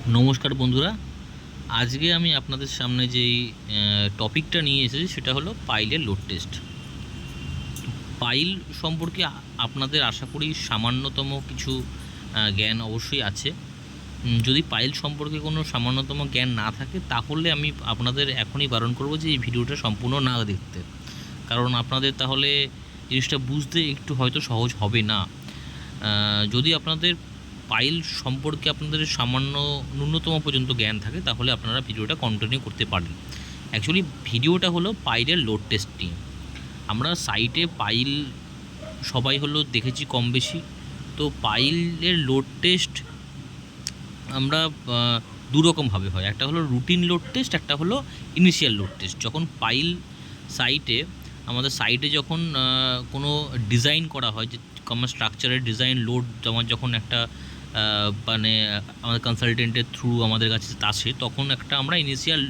নমস্কার বন্ধুরা, আজকে আমি আপনাদের সামনে যেই টপিকটা নিয়ে এসেছি সেটা হলো পাইলের লোড টেস্ট। পাইল সম্পর্কে আপনাদের আশা করি সামান্যতম কিছু জ্ঞান অবশ্যই আছে। যদি পাইল সম্পর্কে কোনো সামান্যতম জ্ঞান না থাকে তাহলে আমি আপনাদের এখনই বারণ করব যে এই ভিডিওটা সম্পূর্ণ না দেখতে, কারণ আপনাদের তাহলে জিনিসটা বুঝতে একটু হয়তো সহজ হবে না। যদি আপনাদের পাইল সম্পর্কে আপনাদের সামান্য ন্যূনতম পর্যন্ত জ্ঞান থাকে তাহলে আপনারা ভিডিওটা কন্টিনিউ করতে পারেন। অ্যাকচুয়ালি ভিডিওটা হলো পাইলের লোড টেস্ট নিয়ে। আমরা সাইটে পাইল সবাই হলো দেখেছি কম বেশি। তো পাইলের লোড টেস্ট আমরা দুরকমভাবে হয়, একটা হলো রুটিন লোড টেস্ট, একটা হলো ইনিশিয়াল লোড টেস্ট। যখন পাইল সাইটে আমাদের সাইটে যখন কোনো ডিজাইন করা হয়, যে আমার স্ট্রাকচারের ডিজাইন লোড আমার যখন একটা মানে আমাদের কনসালটেন্টের থ্রু আমাদের কাছে আসে, তখন একটা আমরা ইনিশিয়াল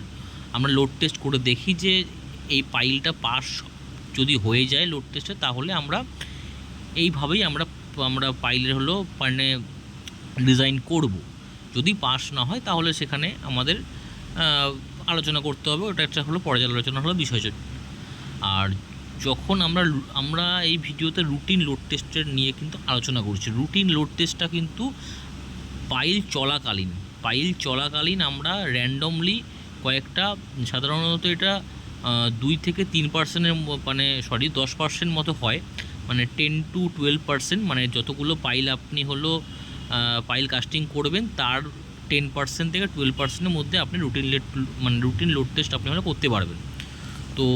আমরা লোড টেস্ট করে দেখি যে এই পাইলটা পাস যদি হয়ে যায় লোড টেস্টে, তাহলে আমরা এইভাবেই আমরা আমরা পাইলের হলো মানে ডিজাইন করব। যদি পাস না হয় তাহলে সেখানে আমাদের আলোচনা করতে হবে, ওটা একটা হলো পর্যালোচনা হলো বিষয়। আর যখন আমরা এই ভিডিওতে রুটিন লোড টেস্টের নিয়ে কিন্তু আলোচনা করছি। রুটিন লোড টেস্টটা কিন্তু পাইল চলাকালীন আমরা র্যান্ডমলি কয়েকটা, সাধারণত এটা 2 থেকে 3% মানে 10% মতো হয়, মানে 10 to 12%, মানে যতগুলো পাইল আপনি হলো পাইল কাস্টিং করবেন তার 10% থেকে 12%-এর মধ্যে আপনি রুটিন লোড টেস্ট আপনি হলো করতে পারবেন। তো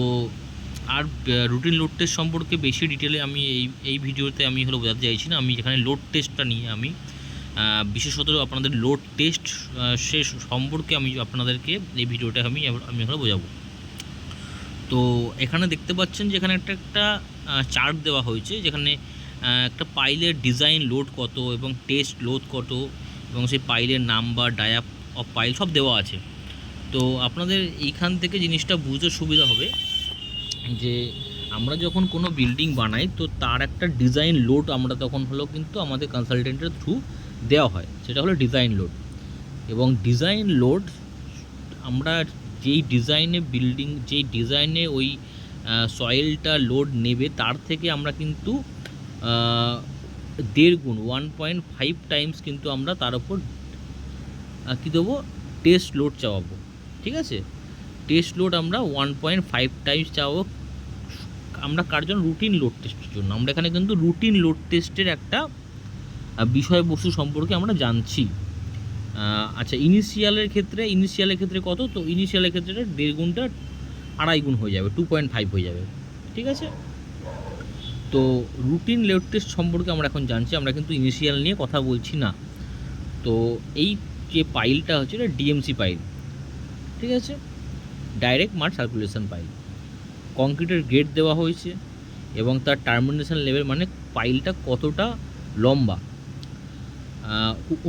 আর রুটিন লোড টেস্ট সম্পর্কে বেশি ডিটেলে আমি এই ভিডিওতে আমি হলো বোঝাতে চাইছি না। আমি এখানে লোড টেস্টটা নিয়ে আমি বিশেষত আপনাদের লোড টেস্ট সে সম্পর্কে আমি আপনাদেরকে এই ভিডিওটা আমি হলো বোঝাবো। তো এখানে দেখতে পাচ্ছেন যে এখানে একটা চার্ট দেওয়া হয়েছে, যেখানে একটা পাইলের ডিজাইন লোড কত এবং টেস্ট লোড কত এবং সেই পাইলের নাম্বার, ডায়াপ অফ পাইল সব দেওয়া আছে। তো আপনাদের এইখান থেকে জিনিসটা বুঝতে সুবিধা হবে যে আমরা যখন কোনো বিল্ডিং বানাই তো তার একটা ডিজাইন লোড আমরা তখন হলো কিন্তু আমাদের কনসালটেন্টের থ্রু দেওয়া হয়, সেটা হলো ডিজাইন লোড। এবং ডিজাইন লোড আমরা যেই ডিজাইনে ওই সয়েলটা লোড নেবে তার থেকে আমরা কিন্তু 1.5 গুণ 1.5 টাইমস কিন্তু আমরা তার উপর কী দেবো, টেস্ট লোড চাওয়াবো। ঠিক আছে, টেস্ট লোড আমরা 1.5 টাইমস চাওয়াবো। আমরা কার জন্য? রুটিন লোড টেস্টের জন্য। আমরা এখানে কিন্তু রুটিন লোড টেস্টের একটা বিষয়বস্তু সম্পর্কে আমরা জানছি। আচ্ছা, ইনিশিয়ালের ক্ষেত্রে কত? তো ইনিশিয়ালের ক্ষেত্রে 1.5 গুণটা 2.5 গুণ হয়ে যাবে, 2.5 হয়ে যাবে। ঠিক আছে, তো রুটিন লোড টেস্ট সম্পর্কে আমরা এখন জানছি, আমরা কিন্তু ইনিশিয়াল নিয়ে কথা বলছি না। তো এই যে পাইলটা হচ্ছে এটা ডিএমসি পাইল, ঠিক আছে, ডাইরেক্ট মাড সার্কুলেশন পাইল। কংক্রিটের গেট দেওয়া হয়েছে এবং তার টার্মিনেশন লেভেল মানে পাইলটা কতটা লম্বা,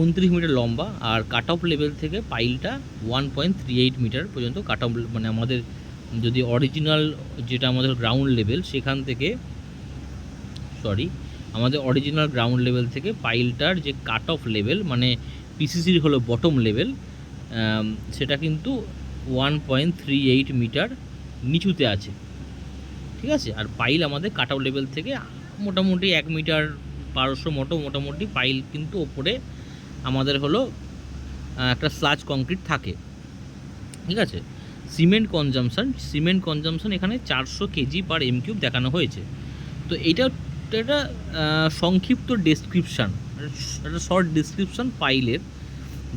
29 মিটার লম্বা। আর কাট অফ লেভেল থেকে পাইলটা 1.38 মিটার পর্যন্ত কাট অফ, মানে আমাদের যদি অরিজিনাল যেটা আমাদের গ্রাউন্ড লেভেল সেখান থেকে আমাদের অরিজিনাল গ্রাউন্ড লেভেল থেকে পাইলটার যে কাট অফ লেভেল মানে পিসিসির হলো বটম লেভেল, সেটা কিন্তু 1.38 মিটার নিচুতে আছে। ঠিক আছে, আর পাইল আমাদের কাট অফ লেভেল থেকে মোটামুটি 1 মিটার 1200 মোটামুটি পাইল কিন্তু ওপরে আমাদের হলো একটা স্লাজ কংক্রিট থাকে। ঠিক আছে, সিমেন্ট কনজামশন এখানে 400 কেজি পার এম কিউব দেখানো হয়েছে। তো এটা সংক্ষিপ্ত ডেসক্রিপশান, একটা শর্ট ডেসক্রিপশান পাইলের,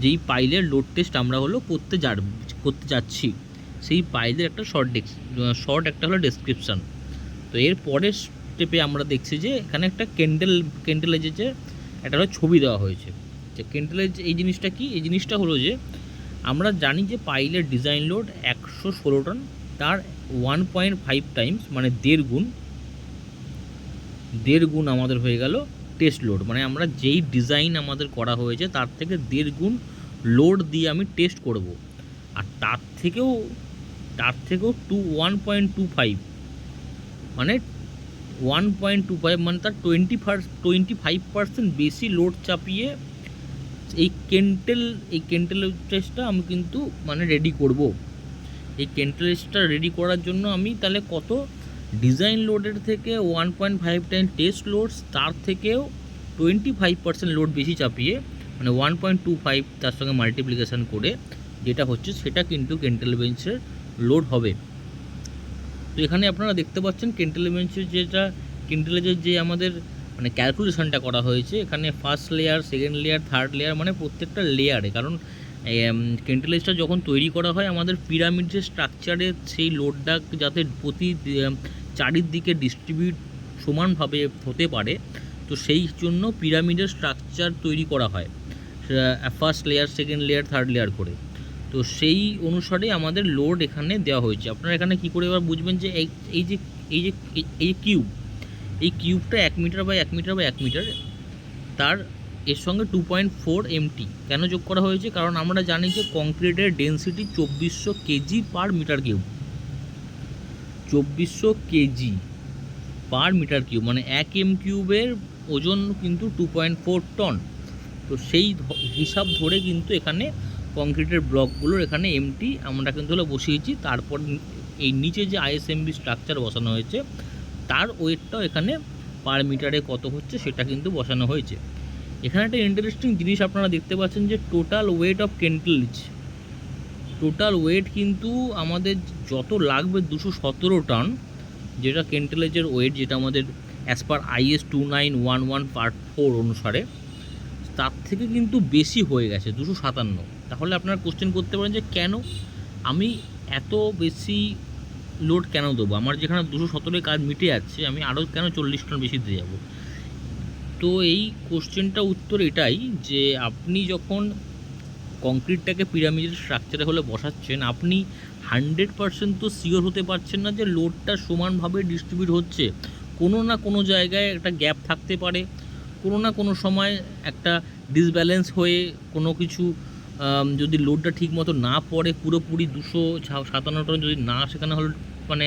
যেই পাইলের লোড টেস্ট আমরা হলো করতে যাচ্ছি সেই পাইলের একটা শর্ট একটা হলো ডেসক্রিপশান। তো এর পরের স্টেপে আমরা দেখছি যে এখানে একটা ক্যান্ডেলেজের একটা হলো ছবি দেওয়া হয়েছে। যে ক্যান্ডেলেজ এই জিনিসটা কি? এই জিনিসটা হলো যে আমরা জানি যে পাইলের ডিজাইন লোড 116 টন, তার 1.5 টাইমস মানে 1.5 গুণ আমাদের হয়ে গেল টেস্ট লোড। মানে আমরা যেই ডিজাইন আমাদের করা হয়েছে তার থেকে 1.5 গুণ লোড দিয়ে আমি টেস্ট করব। আর তার থেকেও 1.25 মানে 1.25 মানে তার 25% বেশি লোড চাপিয়ে এই কেন্টেল টেস্টটা আমি কিন্তু মানে রেডি করব। এই কেন্টেল টেস্টটা রেডি করার জন্য আমি তাহলে কত ডিজাইন লোডের থেকে 1.5 টাইম টেস্ট লোডস, তার থেকেও 25% লোড বেশি চাপিয়ে মানে 1.25 তার সঙ্গে মাল্টিপ্লিকেশান করে যেটা হচ্ছে সেটা কিন্তু কেন্টেল বেঞ্চের লোড হবে। তো এখানে আপনারা দেখতে পাচ্ছেন কেন্টেল বেঞ্চের কেন্টেলের যে আমাদের মানে ক্যালকুলেশনটা করা হয়েছে, এখানে first layer, second layer, third layer, মানে প্রত্যেকটা লেয়ারে, কারণ কেন্টেলেজটা যখন তৈরি করা হয় আমাদের পিরামিডের স্ট্রাকচারে সেই লোডটা যাতে চারিদিকে ডিস্ট্রিবিউট সমানভাবে হতে পারে, তো সেই জন্য পিরামিডের স্ট্রাকচার তৈরি করা হয় first layer, second layer, third layer করে। তো সেই অনুসারে আমাদের লোড এখানে দেওয়া হয়েছে। আপনারা এখানে কী করে এবার বুঝবেন যে এই এই কিউবটা 1 metre by 1 metre by 1 metre, তার এর সঙ্গে 2.4 MT কেন যোগ করা হয়েছে? কারণ আমরা জানি যে কংক্রিটের density 2400 KG per metre cube, 2400 KG per metre cube, মানে 1 M কিউবের ওজন কিন্তু 2.4 টন। তো সেই হিসাব ধরে কিন্তু এখানে কংক্রিটের ব্লকগুলোর এখানে এমটি আমরা কিন্তু বসিয়েছি। তারপর এই নিচে যে ISMB স্ট্রাকচার বসানো হয়েছে তার ওয়েটটাও এখানে পার মিটারে কত হচ্ছে সেটা কিন্তু বসানো হয়েছে। এখানে একটা ইন্টারেস্টিং জিনিস আপনারা দেখতে পাচ্ছেন যে total weight of kentledge, total weight কিন্তু আমাদের যত লাগবে 217 টন, যেটা কেন্টেলেজের ওয়েট, যেটা আমাদের অ্যাজ পার IS 2911 পার্ট 4 অনুসারে, তার থেকে কিন্তু বেশি হয়ে গেছে 257। তাহলে আপনারা কোশ্চেন করতে পারেন যে কেন আমি এত বেশি লোড কেন দেবো, আমার যেখানে 217 কাজ মিটে যাচ্ছে আমি আরও কেন 40 টন বেশি দিয়ে যাবো? তো এই কোশ্চেনটা উত্তর এটাই যে আপনি যখন কংক্রিটটাকে পিরামিডের স্ট্রাকচারে হলে বসাচ্ছেন, আপনি 100% তো শিওর হতে পারছেন না যে লোডটা সমানভাবে ডিস্ট্রিবিউট হচ্ছে। কোনো না কোনো জায়গায় একটা গ্যাপ থাকতে পারে, কোনো না কোনো সময় একটা ডিসব্যালেন্স হয়ে কোনো কিছু যদি লোডটা ঠিক মতো না পড়ে, পুরোপুরি 257 টন যদি না সেখানে হলো মানে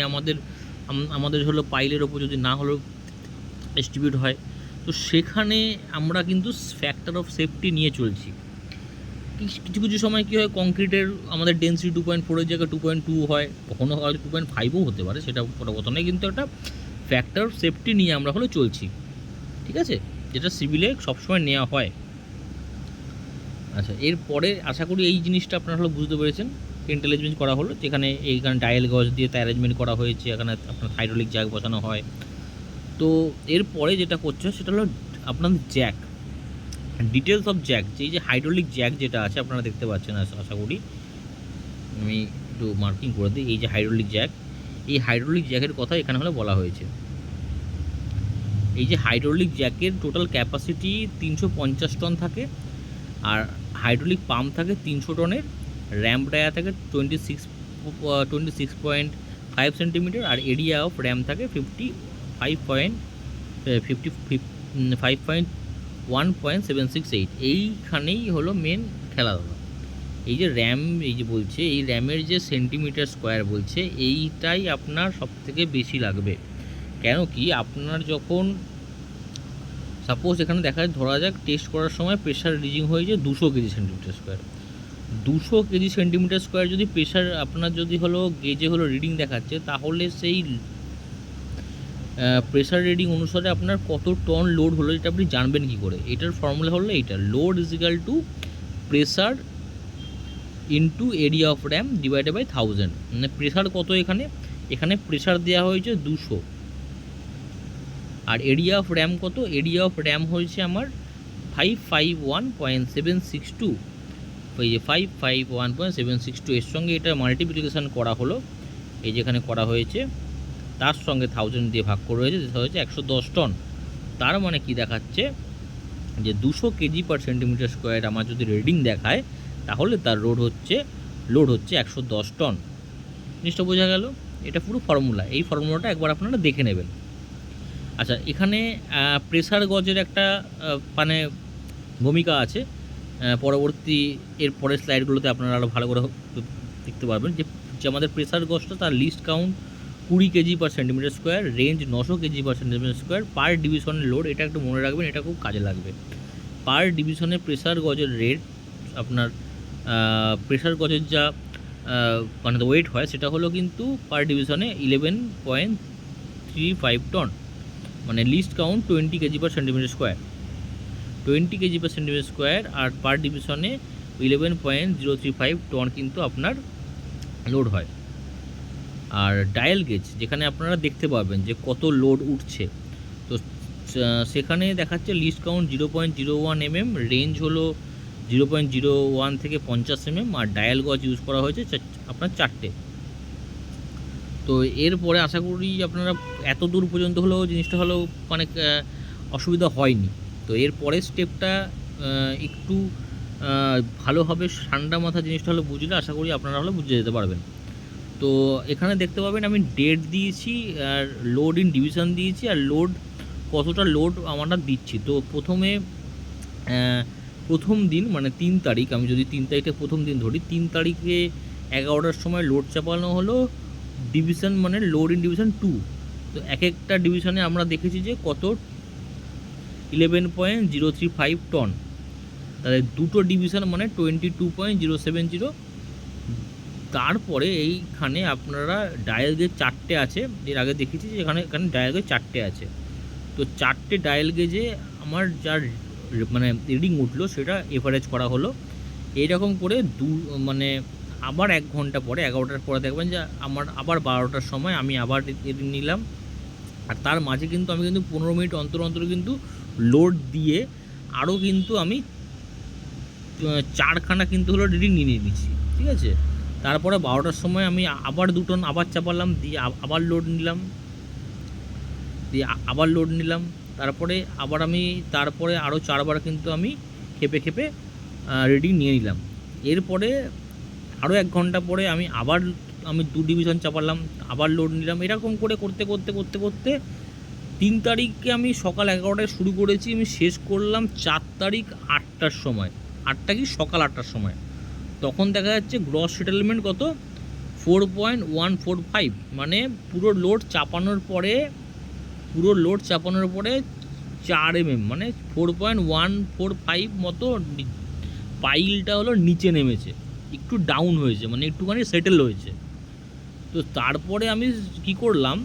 আমাদের হলো পাইলের ওপর যদি না হলো ডিস্ট্রিবিউট হয়, তো সেখানে আমরা কিন্তু ফ্যাক্টর অফ সেফটি নিয়ে চলছি। কিছু কিছু সময় কী হয়, কংক্রিটের আমাদের ডেন্সিটি 2.4 জায়গায় 2.2 হয়, কখনো হয়তো 2.5ও হতে পারে, সেটা কোনো কথা নেই, কিন্তু একটা ফ্যাক্টর অফ সেফটি নিয়ে আমরা হলো চলছি, ঠিক আছে, যেটা সিভিলে সবসময় নেওয়া হয়। আচ্ছা, এরপরে আশা করি এই জিনিসটা আপনারা হলো বুঝতে পেরেছেন। কেন্টেল অ্যারেঞ্জমেন্ট করা হলো, যেখানে এইখানে ডায়াল গজ দিয়ে অ্যারেঞ্জমেন্ট করা হয়েছে, এখানে আপনার হাইড্রোলিক জ্যাক বসানো হয়। তো এরপরে যেটা করছে সেটা হলো আপনাদের জ্যাক, ডিটেলস অফ জ্যাক, যে হাইড্রোলিক জ্যাক যেটা আছে আপনারা দেখতে পাচ্ছেন, আশা করি আমি একটু মার্কিং করে দিই। এই যে হাইড্রোলিক জ্যাক, এই হাইড্রোলিক জ্যাকের কথা এখানে হলে বলা হয়েছে। এই যে হাইড্রোলিক জ্যাকের টোটাল ক্যাপাসিটি 350 টন থাকে, আর হাইড্রোলিক পাম্প থাকে 300 টনের, র্যাম্প ডায়া থাকে 26.5 সেন্টিমিটার, আর এরিয়া অফ র্যাম্প থাকে 55.1.768। এইখানেই হলো মেন খেলাধুলা। এই যে র্যাম, এই যে বলছে এই র্যামের যে সেন্টিমিটার স্কোয়ার বলছে, এইটাই আপনার সবথেকে বেশি লাগবে। কেন কি, আপনার যখন সাপোজ এখানে ধরা যাক টেস্ট করার সময় প্রেশার রিডিং হয়েছে 200 KG centimetre square, 200 KG centimetre square যদি প্রেশার আপনার যদি হলো গেজে হলো রিডিং দেখাচ্ছে, তাহলে সেই প্রেশার রিডিং অনুসারে আপনার কত টন লোড হলো এটা আপনি জানবেন কী করে? এটার ফর্মুলা হলো এইটা, load is equal to pressure into area of ram divided by 1000। মানে প্রেশার কত, এখানে প্রেশার দেওয়া হয়েছে 200, আর এরিয়া অফ র্যাম কত, এরিয়া অফ র্যাম হয়েছে আমার 551.762, এই যে 551.762, এর সঙ্গে এটা মাল্টিপ্লিকেশান করা হলো, এই যেখানে করা হয়েছে তার সঙ্গে 1000 দিয়ে ভাগ করে হয়েছে, যেটা হয়েছে 110 টন। তার মানে কি দেখাচ্ছে যে 200 কেজি পার সেন্টিমিটার স্কোয়ার আমার যদি রিডিং দেখায়, তাহলে তার লোড হচ্ছে 110 টন। জিনিসটা বোঝা গেল? এটা পুরো ফর্মুলা, এই ফর্মুলাটা একবার আপনারা দেখে নেবেন। আচ্ছা, এখানে প্রেসার গজের একটা মানে ভূমিকা আছে, পরবর্তী এর পরের স্লাইডগুলোতে আপনারা আরও ভালো করে দেখতে পারবেন যে আমাদের প্রেসার গজটা তার least count 20 kg per centimetre square, range 900 kg per centimetre square, per ডিভিশনের লোড, এটা একটু মনে রাখবেন, এটা খুব কাজে লাগবে। পার ডিভিশনে প্রেসার গজের রেট আপনার প্রেসার গজের যা মানে ওয়েট হয় সেটা হলো কিন্তু পার ডিভিশনে 11.35 টন, মানে least count 20 kg per centimetre square, 20 kg per centimetre square, আর পার ডিভিশনে 11.035 টন কিন্তু আপনার লোড হয়। আর ডায়াল গেজ যেখানে আপনারা দেখতে পাবেন যে কত লোড উঠছে, তো সেখানে দেখাচ্ছে লিস্ট কাউন্ট 0.01 mm, রেঞ্জ হলো 0.01 থেকে 50 mm, আর ডায়াল গজ ইউজ করা হয়েছে আপনার 4টে। তো এরপরে আশা করি আপনারা এত দূর পর্যন্ত হলেও জিনিসটা হলেও মানে অসুবিধা হয়নি। তো এর পরের স্টেপটা একটু ভালোভাবে ঠান্ডা মাথা জিনিসটা হলো বুঝলে আশা করি আপনারা হলো বুঝে যেতে পারবেন। তো এখানে দেখতে পাবেন আমি ডেট দিয়েছি, আর লোড ইন ডিভিশন দিয়েছি, আর লোড কতটা লোড আমরা দিচ্ছি। তো প্রথম দিন মানে 3 তারিখ, আমি যদি 3 তারিখে প্রথম দিন ধরি, 3 তারিখে 11টার সময় লোড চাপানো হলো ডিভিশন মানে লোড ইন ডিভিশন 2। তো এক একটা ডিভিশনে আমরা দেখেছি যে কত 11.035 টন, তাহলে দুটো ডিভিশন মানে 22.070। তারপরে এইখানে আপনারা ডায়াল গেজ 4টে আছে, এর আগে দেখেছি যে এখানে ডায়াল গেজ 4টে আছে। তো 4টে ডায়াল গেজে আমার যার মানে রিডিং উঠলো সেটা এভারেজ করা হলো। এইরকম করে মানে আবার 1 ঘন্টা পরে 11টার পরে দেখবেন যে আমার আবার 12টার সময় আমি আবার রিডিং নিলাম, আর তার মাঝে কিন্তু আমি কিন্তু 15 মিনিট অন্তর অন্তর কিন্তু লোড দিয়ে আরও কিন্তু আমি 4খানা কিন্তু হলো রিডিং নিয়ে নিচ্ছি, ঠিক আছে। তারপরে 12টার সময় আমি আবার 2 টন আবার চাপালাম, দিয়ে আবার লোড নিলাম, আবার লোড নিলাম, তারপরে আরও 4বার কিন্তু আমি খেপে রিডিং নিয়ে নিলাম। এরপরে আরও 1 ঘন্টা পরে আমি 2 ডিভিশন চাপালাম, আবার লোড নিলাম। এরকম করে করতে 3 তারিখে আমি সকাল 11টায় শুরু করেছি, আমি শেষ করলাম 4 তারিখ 8টার সময়, 8টা কি সকাল 8টার সময়। তখন দেখা যাচ্ছে গ্রস সেটেলমেন্ট কত 4.145, মানে পুরো লোড চাপানোর পরে 4 mm মানে 4.145 মতো পাইলটা হলো নিচে নেমেছে, একটু ডাউন হয়েছে, মানে একটুখানি সেটেল হয়েছে। তো তারপরে আমি কি করলাম,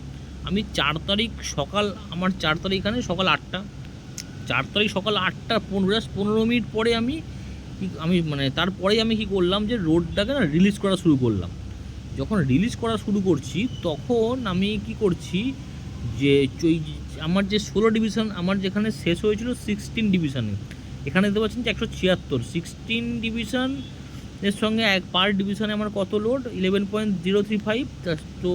আমি 4 তারিখ সকাল 8টা, 4 তারিখ সকাল 8টা 15 মিনিট পরে আমি মানে তারপরেই আমি কি করলাম যে রোডটাকে না রিলিজ করা শুরু করলাম। যখন রিলিজ করা শুরু করছি তখন আমি কি করছি যে আমার যে 16 ডিভিশন আমার যেখানে শেষ হয়েছিল 16 ডিভিশনে, এখানে দেখতে পাচ্ছেন যে 176, 16 ডিভিশন এর সঙ্গে পার ডিভিশনে আমার কত লোড 11.035। তো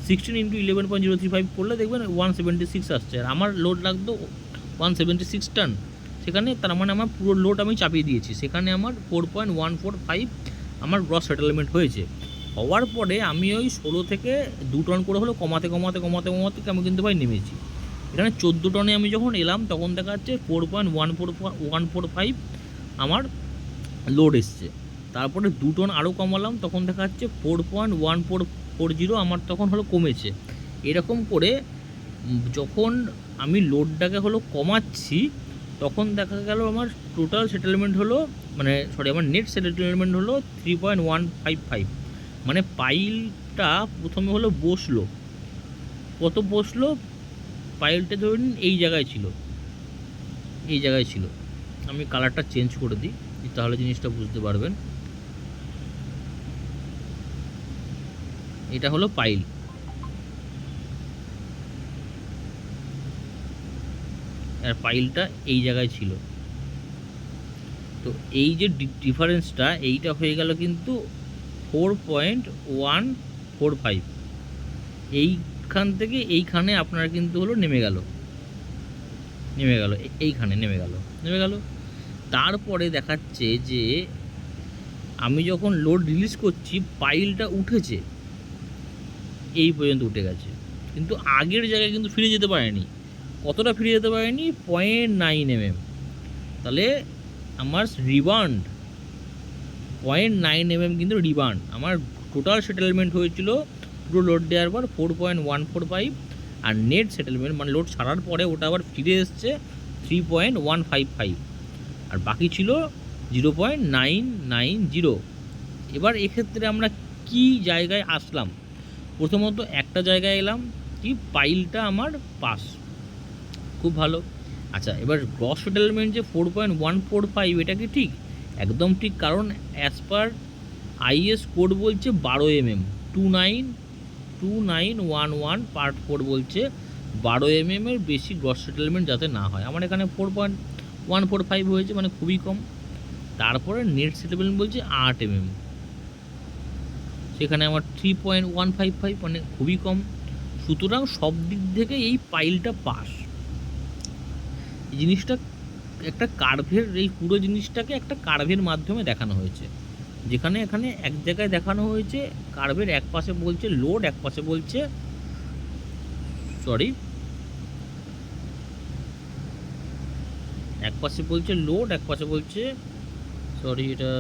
16 × 11.035 করলে দেখবেন 176 আসছে, আর আমার লোড লাগতো 176 টন সেখানে, তার মানে আমার পুরো লোড আমি চাপিয়ে দিয়েছি, সেখানে আমার 4.145 আমার গ্রস সেটেলমেন্ট হয়েছে। হওয়ার পরে আমি ওই 16 থেকে 2 টন করে হলো কমাতে আমি কিন্তু ভাই নেমেছি। এখানে 14 টনে আমি যখন এলাম তখন দেখা যাচ্ছে 4.145 আমার লোড এসছে। তারপরে 2 টন আরও কমালাম, তখন দেখা যাচ্ছে 4.1440 আমার তখন হলো কমেছে। এরকম করে যখন আমি লোডটাকে হলো কমাচ্ছি তখন দেখা গেল আমার টোটাল সেটেলমেন্ট হলো আমার নেট সেটেলমেন্ট হলো 3.155, মানে পাইলটা প্রথমে হলো বসলো, কত বসলো পাইলটা ধরুন এই জায়গায় ছিল, আমি কালারটা চেঞ্জ করে দিই তাহলে জিনিসটা বুঝতে পারবেন। এটা হলো পাইল, আর পাইলটা এই জায়গায় ছিল। তো এই যে ডিফারেন্সটা এইটা হয়ে গেল কিন্তু 4.145, এইখান থেকে এইখানে আপনার কিন্তু হলো নেমে গেল, এইখানে নেমে গেল। তারপরে দেখাচ্ছে যে আমি যখন লোড রিলিজ করছি পাইলটা উঠেছে, এই পর্যন্ত উঠে গেছে, কিন্তু আগের জায়গায় কিন্তু ফিরে যেতে পারেনি। কতটা ফিরে যেতে পারেনি 0.9 mm, তাহলে আমার রিবাউন্ড 0.9 mm কিন্তু রিবাউন্ড। আমার টোটাল সেটেলমেন্ট হয়েছিল পুরো লোড দেওয়ার পর 4.145, আর নেট সেটেলমেন্ট মানে লোড ছাড়ার পরে ওটা আবার ফিরে এসছে 3.155। আর বাকি ছিল 0.990। এবার এক্ষেত্রে আমরা কি জায়গায় আসলাম? প্রথমত একটা জায়গায় এলাম কি পাইলটা আমার পাস, খুব ভালো। আচ্ছা, এবার গ্রস সেটেলমেন্ট যে 4.145, এটা কি ঠিক? একদম ঠিক, কারণ অ্যাজ পার আইএস কোড বলছে 12 mm, 2911 পার্ট 4 বলছে 12 mm এর বেশি গ্রস সেটেলমেন্ট যাতে না হয়। আমার এখানে 4.145 হয়েছে, মানে খুবই কম। তারপরে নেট সেটেলমেন্ট বলছে 8 mm, সেখানে আমার 3.155, মানে খুবই কম। সুতরাং সব দিক থেকে এই পাইলটা পাস। এই জিনিসটা একটা কার্ভের, এই পুরো জিনিসটাকে একটা কার্ভের মাধ্যমে দেখানো হয়েছে, যেখানে এখানে এক জায়গায় দেখানো হয়েছে কার্ভের এক পাশে বলছে লোড, এক পাশে বলছে এক পাশে বলছে লোড, এক পাশে বলছে এটা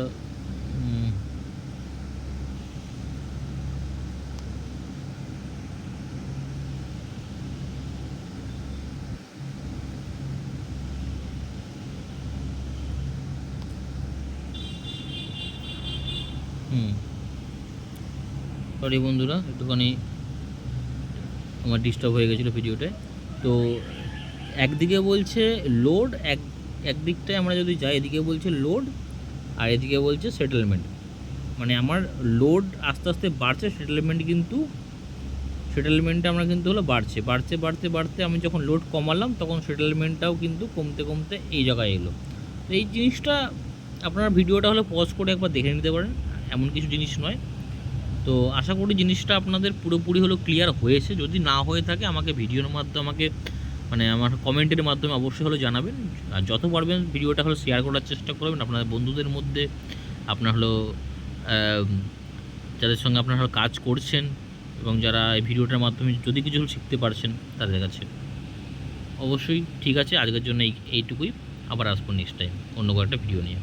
সরি বন্ধুরা, একটুখানি আমার ডিস্টার্ব হয়ে গেছিলো ভিডিওটায়। তো একদিকে বলছে লোড, একদিকটায় আমরা যদি যাই, এদিকে বলছে লোড আর এদিকে বলছে সেটেলমেন্ট। মানে আমার লোড আস্তে আস্তে বাড়ছে, সেটেলমেন্টটা আমরা কিন্তু হলো বাড়ছে, আমি যখন লোড কমালাম তখন সেটেলমেন্টটাও কিন্তু কমতে কমতে এই জায়গায় এলো। তো এই জিনিসটা আপনারা ভিডিওটা হলে পজ করে একবার দেখে নিতে পারেন, এমন কিছু জিনিস নয়। তো আশা করি জিনিসটা আপনাদের পুরোপুরি হলো ক্লিয়ার হয়েছে। যদি না হয়ে থাকে আমাকে ভিডিওর মাধ্যমে, মানে আমার কমেন্টের মাধ্যমে অবশ্যই হলো জানাবেন। আর যত পারবেন ভিডিওটা হলো শেয়ার করার চেষ্টা করবেন আপনাদের বন্ধুদের মধ্যে, আপনার হলো যাদের সঙ্গে আপনারা হলো কাজ করছেন এবং যারা এই ভিডিওটার মাধ্যমে যদি কিছু শিখতে পারছেন তাদের কাছে। অবশ্যই ঠিক আছে, আজকের জন্য এইটুকুই। আবার আসবো নেক্সট টাইম অন্য কোনো একটা ভিডিও নিয়ে।